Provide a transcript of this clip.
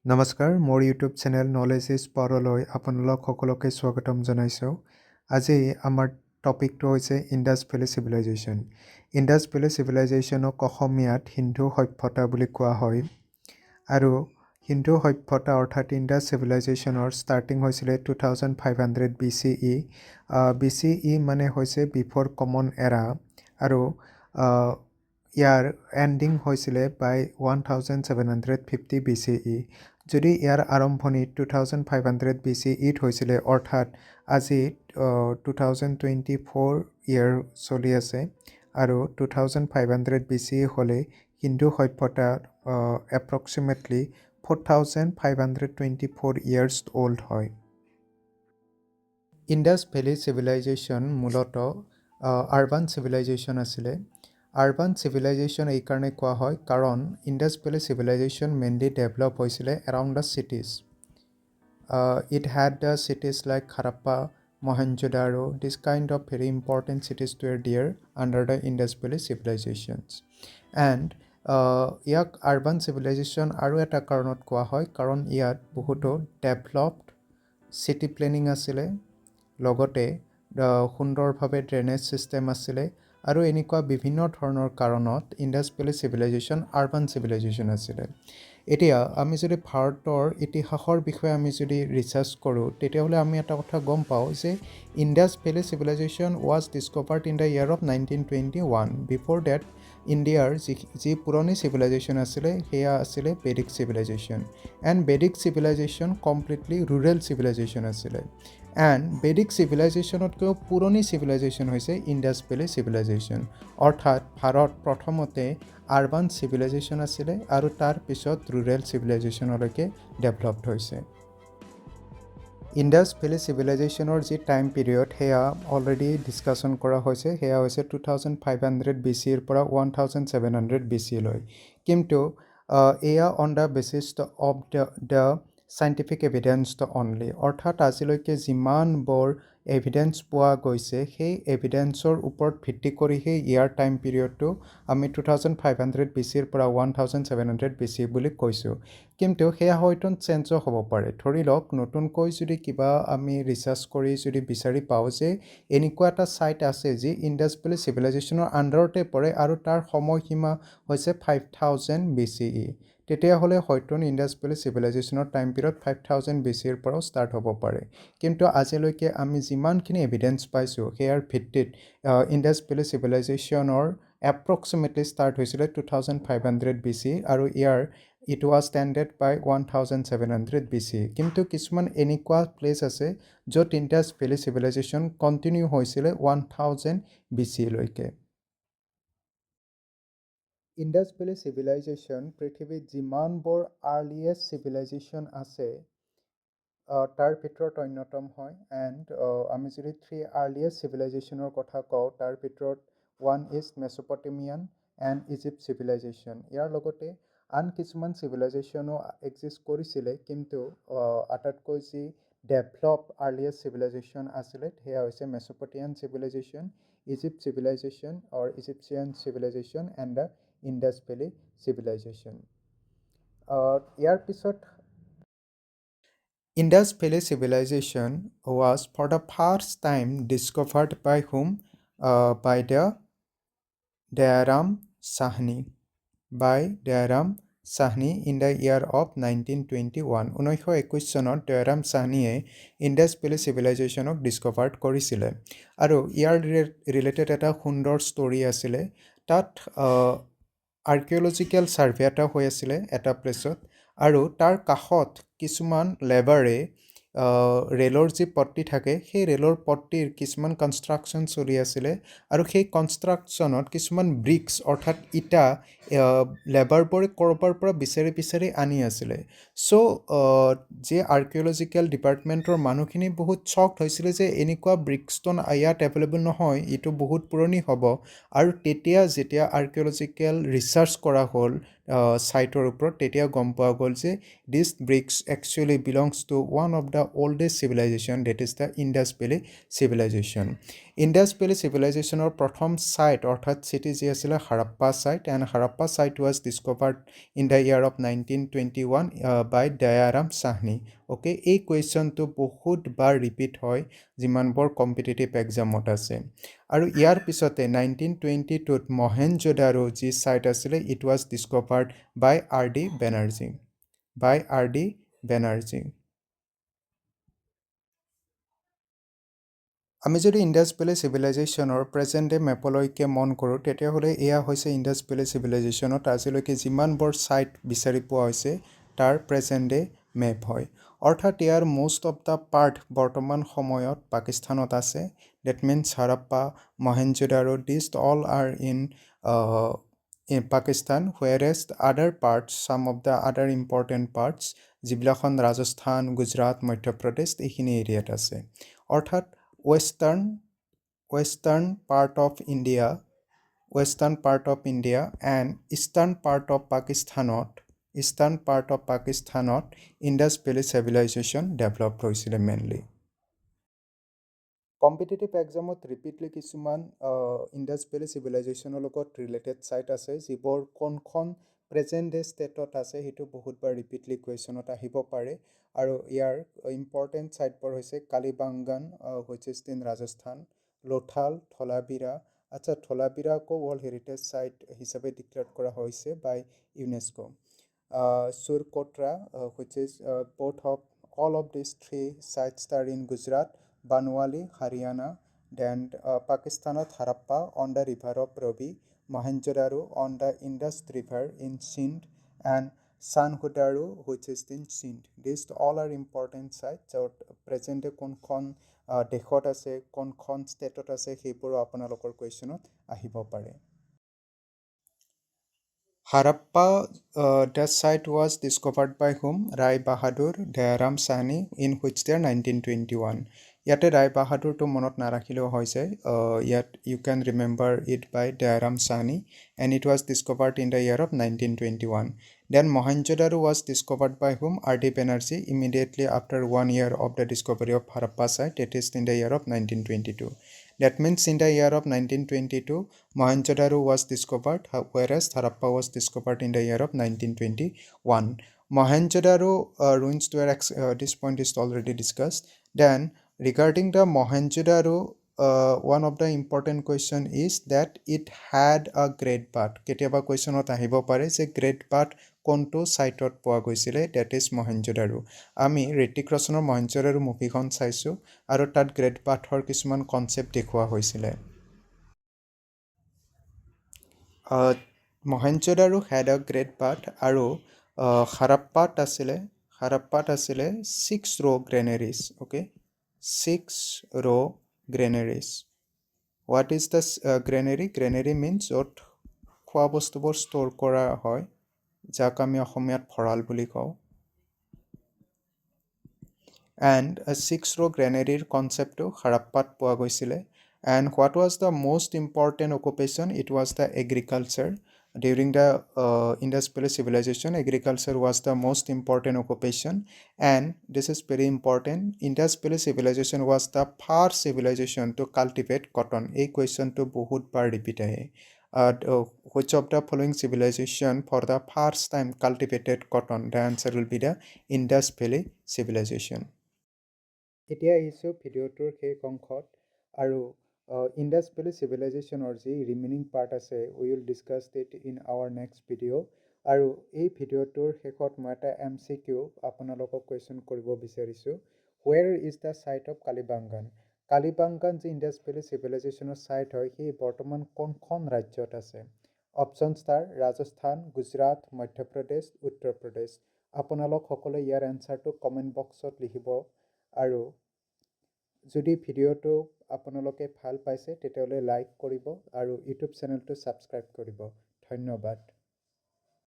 নমস্কাৰ মোৰ YouTube channel knowledge is পাৱাৰলৈ আপোনালোক সকলোকে স্বাগতম জনাইছোঁ। আজি আমাৰ টপিকটো হৈছে Indus Valley civilisation. Indus Valley চিভিলাইজেশ্যনক অসমীয়াত সিন্ধু সভ্যতা বুলি কোৱা হয় আৰু সিন্ধু সভ্যতা অৰ্থাৎ ইণ্ডাছ চিভিলাইজেশ্যনৰ ষ্টাৰ্টিং হৈছিলে 2500 BCE। BCE মানে হৈছে বিফৰ কমন এৰা আৰু ইয়াৰ এণ্ডিং হৈছিলে বাই 1750 BCE। যদি ইয়াৰ আৰম্ভণি 2500 BCEত হৈছিলে অৰ্থাৎ আজি 2024 ইয়েৰ চলি আছে আৰু 2500 BCE হ'লে হিন্দু সভ্যতা এপ্ৰক্সিমেটলি 4524 ইয়াৰ্ছ অল্ড হয়। ইণ্ডাছ ভেলী চিভিলাইজেশ্যন মূলতঃ আৰ্বান চিভিলাইজেশ্যন আছিলে। আৰ্বান চিভিলাইজেশ্যন এইকাৰণে কোৱা হয় কাৰণ Indus Valley civilisation mainly develop হৈছিলে around the cities. It had the cities like Harappa, Mohenjo-daro. This kind of very important cities were there under the Indus Valley civilizations. And ইয়াক urban civilisation আৰু এটা কাৰণত কোৱা হয় কাৰণ ইয়াত বহুতো ডেভেলপড চিটি প্লেনিং আছিলে, লগতে সুন্দৰভাৱে ড্ৰেনেজ ছিষ্টেম আছিলে আৰু এনেকুৱা বিভিন্ন ধৰণৰ কাৰণত Indus Valley civilisation urban civilisation আছিলে। এতিয়া আমি যদি ভাৰতৰ ইতিহাসৰ বিষয়ে আমি যদি ৰিচাৰ্চ কৰোঁ তেতিয়াহ'লে আমি এটা কথা গম পাওঁ যে Indus Valley civilisation was discovered in the year of 1921। Before that ইণ্ডিয়াৰ যি পুৰণি চিভিলাইজেশ্যন আছিলে সেয়া আছিলে Vedic civilisation. And Vedic civilisation completely rural civilisation আছিলে। এণ্ড বেদিক চিভিলাইজেশ্যনতকৈও পুৰণি চিভিলাইজেশ্যন হৈছে ইণ্ডাছ ভেলী চিভিলাইজেশ্যন। অৰ্থাৎ ভাৰত প্ৰথমতে আৰ্বান চিভিলাইজেশ্যন আছিলে আৰু তাৰ পিছত ৰুৰেল চিভিলাইজেশ্যনলৈকে ডেভেলপড হৈছে। ইণ্ডাছ ভেলী চিভিলাইজেশ্যনৰ যি টাইম পিৰিয়ড সেয়া অলৰেডি ডিছকাশ্যন কৰা হৈছে, সেয়া হৈছে 2500 BCৰ পৰা 1700 BCলৈ। কিন্তু এয়া on the basis of the scientific evidence only. অৰ্থাৎ আজিলৈকে যিমানবোৰ এভিডেন্স পোৱা গৈছে সেই এভিডেন্সৰ ওপৰত ভিত্তি কৰিহে ইয়াৰ টাইম পিৰিয়ডটো আমি 2500 BCৰ পৰা 1700 BC বুলি কৈছোঁ। কিন্তু সেয়া হয়তো চেঞ্জো হ'ব পাৰে। ধৰি লওক নতুনকৈ যদি কিবা আমি ৰিচাৰ্চ কৰি যদি বিচাৰি পাওঁ যে এনেকুৱা এটা ছাইট আছে যি ইণ্ডাছ ভেলী চিভিলাইজেশ্যনৰ আণ্ডাৰতে পৰে আৰু তাৰ সময়সীমা হৈছে 5000 BCE, তেতিয়াহ'লে হয়তো ইণ্ডাছ ভেলী চিভিলাইজেশ্যনৰ টাইম পিৰিয়ড 5000 BCৰ পৰাও ষ্টাৰ্ট হ'ব পাৰে। কিন্তু আজিলৈকে আমি যিমানখিনি এভিডেন্স পাইছোঁ সেয়াৰ ভিত্তিত ইণ্ডাছ ভেলী চিভিলাইজেশ্যনৰ এপ্ৰক্সিমেটলি ষ্টাৰ্ট হৈছিলে 2500 BC আৰু ইট ৱাজ ষ্টেণ্ডেড বাই 1700 BC। কিন্তু কিছুমান এনেকুৱা প্লেচ আছে য'ত ইণ্ডাছ ভেলী চিভিলাইজেশ্যন কণ্টিনিউ হৈছিলে 1000 BCলৈকে। ইণ্ডাছ ভেলী চিভিলাইজেশ্যন পৃথিৱীত যিমানবোৰ আৰ্লিয়েষ্ট চিভিলাইজেশ্যন আছে তাৰ ভিতৰত অন্যতম হয়। এণ্ড আমি যদি 3 আৰ্লিয়েষ্ট চিভিলাইজেশ্যনৰ কথা কওঁ তাৰ ভিতৰত 1 ইজ মেছোপটেমিয়ান এণ্ড ইজিপ্ট চিভিলাইজেশ্যন। ইয়াৰ লগতে আন কিছুমান চিভিলাইজেশ্যনো এক্সিষ্ট কৰিছিলে, কিন্তু আটাইতকৈ যি ডেভেলপ আৰ্লিয়েষ্ট চিভিলাইজেশ্যন আছিলে সেয়া হৈছে Mesopotamian civilisation, Egypt civilisation or Egyptian civilisation and the Indus Valley civilisation. ইয়াৰ পিছত Indus Valley Civilization was for the first time discovered by whom? By the Dairam Sahni. By Dairam Sahni in the year of 1921. 1921 চনত Dayaram চাহনীয়ে Indus Valley চিভিলাইজেশ্যনক discovered কৰিছিলে আৰু ইয়াৰ related এটা সুন্দৰ story আছিলে। তাত archaeological survey এটা হৈ আছিলে এটা প্লেচত আৰু তাৰ কাষত কিছুমান লেবাৰে ৰেলৰ যি পট্টি থাকে সেই ৰেলৰ পট্টিৰ কিছুমান কনষ্ট্ৰাকশ্যন চলি আছিলে আৰু সেই কনষ্ট্ৰাকশ্যনত কিছুমান ব্ৰিক্স অৰ্থাৎ ইটা লেবাৰবোৰে ক'ৰবাৰ পৰা বিচাৰি আনি আছিলে। চ' যি আৰ্কিঅলজিকেল ডিপাৰ্টমেণ্টৰ মানুহখিনি বহুত শ্বকড হৈছিলে যে এনেকুৱা ব্ৰিকষ্টন ইয়াত এভেইলেবল নহয়, এইটো বহুত পুৰণি হ'ব। আৰু তেতিয়া যেতিয়া আৰ্কিঅলজিকেল ৰিচাৰ্চ কৰা হ'ল ছাইটৰ ওপৰত তেতিয়া গম পোৱা গ'ল যে this bricks actually belongs to one of the the oldest civilization, that is the Indus Valley Civilization. Indus Valley Civilization or প্ৰথম site অৰ্থাৎ city যি আছিলে Harappa site, and Harappa site was discovered in the year of 1921 by Dayaram Sahni. Okay, এই কুৱেশ্যনটো বহুত বাৰ repeat হয় যিমানবোৰ competitive এক্সামত আছে। আৰু ইয়াৰ পিছতে 1922ত মহেঞ্জোদাৰো যি ছাইট আছিলে it was discovered by R.D. Banerjee. আমি যদি ইণ্ডাছ ভেলী চিভিলাইজেশ্যনৰ প্ৰেজেণ্ট ডে মেপলৈকে মন কৰোঁ তেতিয়াহ'লে এয়া হৈছে ইণ্ডাছ ভেলী চিভিলাইজেশ্যনত আজিলৈকে যিমানবোৰ ছাইট বিচাৰি পোৱা হৈছে তাৰ প্ৰেজেণ্ট ডে মেপ হয়। অৰ্থাৎ ইয়াৰ most of the part বৰ্তমান সময়ত পাকিস্তানত আছে। That means Harappa, Mohenjo-daro, these all are in Pakistan, whereas the other parts, some of the other important parts, যিবিলাখন Rajasthan, Gujarat, Madhya Pradesh এইখিনি এৰিয়াত আছে। অৰ্থাৎ western part of India and eastern part of Pakistanot Indus Valley Civilization developed হৈছিলে mainly. Competitive এক্সামত ৰিপিটলি কিছুমান Indus valley চিভিলাইজেশ্যনৰ লগত related site আছে যিবোৰ কোনখন প্ৰেজেণ্ট ডে ষ্টেটত আছে সেইটো বহুতবাৰ ৰিপিটলি কুৱেশ্যনত আহিব পাৰে। আৰু ইয়াৰ ইম্পৰ্টেণ্ট ছাইটবোৰ হৈছে Kalibangan which is in Rajasthan, Lothal, ধলাবিৰা। আচ্ছা, ধলাবিৰাকো ৱৰ্ল্ড হেৰিটেজ ছাইট হিচাপে ডিক্লেয়াৰ কৰা হৈছে বাই UNESCO. Surkotra, which is both of all of these three sites are in Gujarat, Banwali, Haryana, then Pakistanat Harappa on the river of Ravi, Mohenjo-daro on the Indus River in Sindh, and Sanhudaru, which is in Sindh. These all are important sites. So present কোনখন দেশত আছে, কোনখন ষ্টেটত আছে সেইবোৰো আপোনালোকৰ কুৱেশ্যনত আহিব পাৰে। Harappa, the site was discovered by whom? Rai Bahadur, Dayaram Sahni, in which year 1921. ইয়াতে Rai Bahadurটো মনত নাৰাখিলেও হৈ যায়। Yet you can remember it by Dayaram Sahni, and it was discovered in the year of 1921. Then Mohenjo-daro was discovered by whom? R.D. Banerjee, immediately after 1 year of the discovery of Harappa site, it is in the year of 1922. That means in the year of 1922, Mohenjo-daro was discovered, whereas Harappa was discovered in the year of 1921. Mohenjo-daro ruins were, this point is already discussed. Then regarding the Mohenjo-daro, one of the important question is that it had a great bath. কেতিয়াবা কুৱেশ্যনত আহিব পাৰে যে great bath কোনটো ছাইটত পোৱা গৈছিলে, that is Mohenjodaro. আমি ঋতিক ৰোশনৰ মহেঞ্জো-দাৰো মুভিখন চাইছোঁ আৰু তাত গ্ৰেট বাথৰ কিছুমান কনচেপ্ট দেখুওৱা হৈছিলে। Mohenjodaro had a great bath আৰু হাৰাপ্পাত আছিলে 6 row granaries. Okay, 6 row granaries. What is this granary? Granary means য'ত খোৱা বস্তুবোৰ ষ্ট'ৰ কৰা হয়, যাক আমি অসমীয়াত ভঁৰাল বুলি কওঁ। And a 6 row granary conceptটো হাৰাপ্পাত পোৱা গৈছিলে। And what was the most important occupation? It was the agriculture. During the Indus Valley Civilization, agriculture was the most important occupation. And this is very important. Indus Valley Civilization was the first civilization to cultivate cotton. A question to বহুত বাৰ repeat আহে। Which of the following civilization for the first time cultivated cotton? The answer will be the Indus Valley Civilization. এতিয়া আহিছোঁ ভিডিঅ'টোৰ শেষ অংশত, আৰু Indus valley চিভিলাইজেশ্যনৰ যি remaining part আছে we will discuss it in our next video'. আৰু এই ভিডিঅ'টোৰ শেষত মই এটা MCQ আপোনালোকক কুৱেশ্যন কৰিব বিচাৰিছোঁ। Where is the site of Kalibangan? Kalibangan যি ইণ্ডাছ ভেলী চিভিলাইজেশ্যনৰ ছাইট হয় সেই বৰ্তমান কোনখন ৰাজ্যত আছে? অপশ্যনছ তাৰ ৰাজস্থান, গুজৰাট, মধ্যপ্ৰদেশ, উত্তৰ প্ৰদেশ। আপোনালোক সকলোৱে ইয়াৰ এনচাৰটো কমেণ্ট বক্সত লিখিব। আৰু যদি ভিডিঅ'টো আপোনালোকে ভাল পাইছে তেতিয়াহ'লে লাইক কৰিব আৰু ইউটিউব চেনেলটো ছাবস্ক্ৰাইব কৰিব। ধন্যবাদ।